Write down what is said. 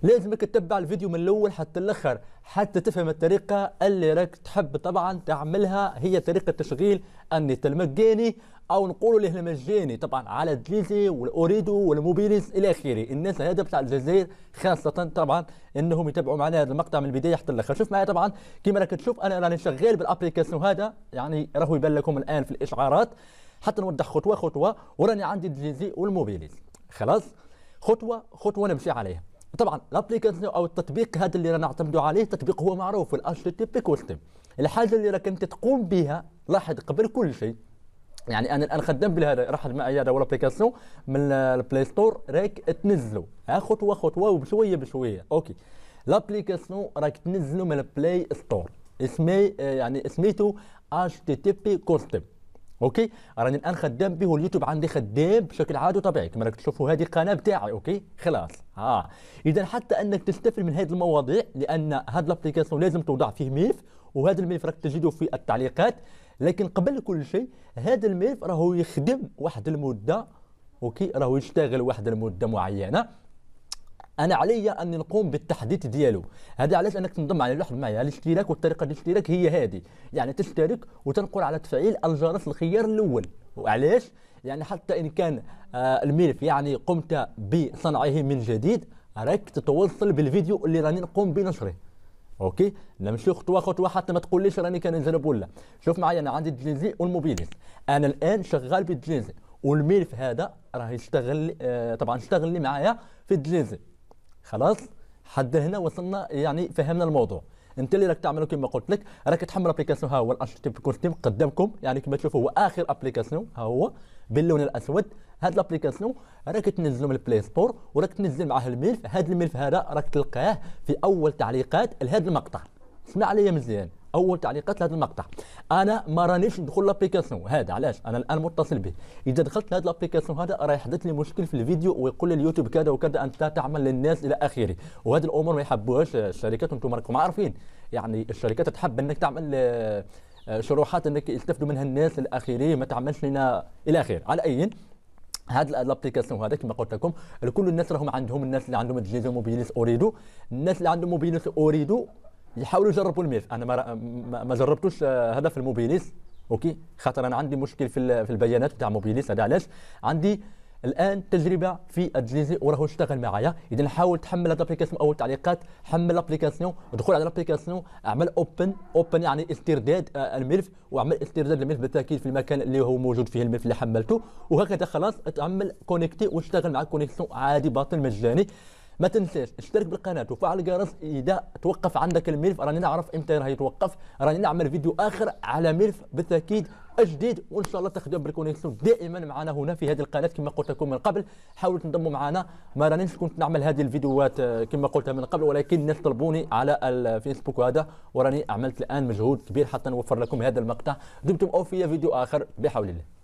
لازمك تتبع الفيديو من الاول حتى الاخر حتى تفهم الطريقه اللي راك تحب طبعا تعملها. هي طريقه تشغيل النت المجاني او نقولوا له المجاني طبعا على دليزي والاوريدو والموبيليس الى اخره. الناس هذا بتاع الجزائر خاصه طبعا انهم يتابعوا معنا هذا المقطع من البدايه حتى الاخر. شوف معي طبعا كما راك تشوف انا راني شغال بالابليكاسيون هذا، يعني راهو يبان لكم الان في الاشعارات حتى نوضح خطوه خطوه. وراني عندي دليزي والموبيليس خلاص خطوه خطوه نمشي عليها. طبعا الابليكاسيون او التطبيق هذا اللي رانا نعتمدوا عليه تطبيق هو معروف الاتش تي بي كوستم. الحاجه اللي راك انت تقوم بها لاحظ قبل كل شيء، يعني انا الان خدام بهذا راح معي هذا هو الابليكاسيون من البلاي ستور راك تنزلوا خطوه خطوه وبشويه بشويه. اوكي الابليكاسيون راك تنزلوا من البلاي ستور اسمي يعني سميتو اتش تي تي بي كوستم. اوكي راني الان خدام به واليوتيوب عندي خدام بشكل عادي وطبيعي كما راك تشوفوا هذه القناه بتاعي. اوكي خلاص اذا حتى انك تستفيد من هذه المواضيع لان هذا الابليكاسيون لازم توضع فيه ملف وهذا الملف راك تجده في التعليقات. لكن قبل كل شيء هذا الملف راهو يخدم واحد المده. اوكي راهو يشتغل واحد المده معينه. انا علي اني نقوم بالتحديث ديالو. هذا علاش انك تنضم معي. لاحظ معي الاشتراك والطريقه الاشتراك هي هذه، يعني تشترك وتنقر على تفعيل الجرس الخيار الاول. وعلاش؟ يعني حتى ان كان الملف يعني قمت بصنعه من جديد راك تتوصل بالفيديو اللي راني نقوم بنشره. اوكي نمشي خطوه خطوه حتى ما تقوليش راني كنجرب ولا. شوف معايا انا عندي الدليزي والموبيليس. انا الان شغال بالدليزي والملف هذا راه يشتغل طبعا اشتغل لي معايا في الدليزي. خلاص حد هنا وصلنا يعني فهمنا الموضوع. انت اللي راك تعملوا كما قلت لك راك تحمل ابليكاسيون. ها هو الاتش تي بي كوستيم قدامكم، يعني كما تشوفوا هو اخر ابليكاسيون ها هو باللون الاسود. هذا الابليكاسيون راك تنزلوا من البلاي ستور وراك تنزل معاه الملف. هذا الملف هذا راك تلقاه في اول تعليقات لهذا المقطع. اسمع عليا مزيان، اول تعليقات لهذا المقطع. انا ما رانيش ندخل الابليكاسيون هذا علاش انا الان متصل به. اذا دخلت لهذا الابليكاسيون هذا راه يحدث لي مشكل في الفيديو ويقول لي اليوتيوب كذا وكذا انت تعمل للناس الى اخره. وهذه الامور ما يحبوهاش الشركات وانتم راكم عارفين. يعني الشركات تحب انك تعمل شروحات انك يستفدوا منها الناس الى اخره، ما تعملش لنا الى اخره. على اي هذا الابليكاسيون هذا كما قلت لكم لكل الناس راهم عندهم. الناس اللي عندهم دليزي موبيليس اوريدو، الناس اللي عندهم موبيليس اوريدو يحاولوا يجربوا الملف. انا ما جربتوش هذا في الموبيليس. اوكي خاطر انا عندي مشكل في البيانات بتاع موبيليس. هذا علاش عندي الان تجربه في الدليزي وراهو اشتغل معايا. اذا حاول تحمل هذا الابليكاسيون. اول تعليقات حمل الابليكاسيون، ادخل على الابليكاسيون اعمل اوبن يعني استرداد الملف واعمل استرداد الملف بالتاكيد في المكان اللي هو موجود فيه الملف اللي حملته. وهكذا خلاص تعمل كونيكتي واشتغل معك كونيكسيون عادي باطل مجاني. ما تنساش اشترك بالقناه وفعل الجرس. اذا توقف عندك الملف راني نعرف امتى راه يتوقف. راني نعمل فيديو اخر على ملف بالتاكيد جديد وان شاء الله تاخذوا بالكونيكسيون دائما معنا هنا في هذه القناه كما قلت لكم من قبل. حاولوا تنضموا معنا. ما رانيش كنت نعمل هذه الفيديوهات كما قلتها من قبل ولكن الناس طلبوني على الفيسبوك وهذا وراني عملت الان مجهود كبير حتى نوفر لكم هذا المقطع. دمتم اوفياء فيديو اخر بحول الله.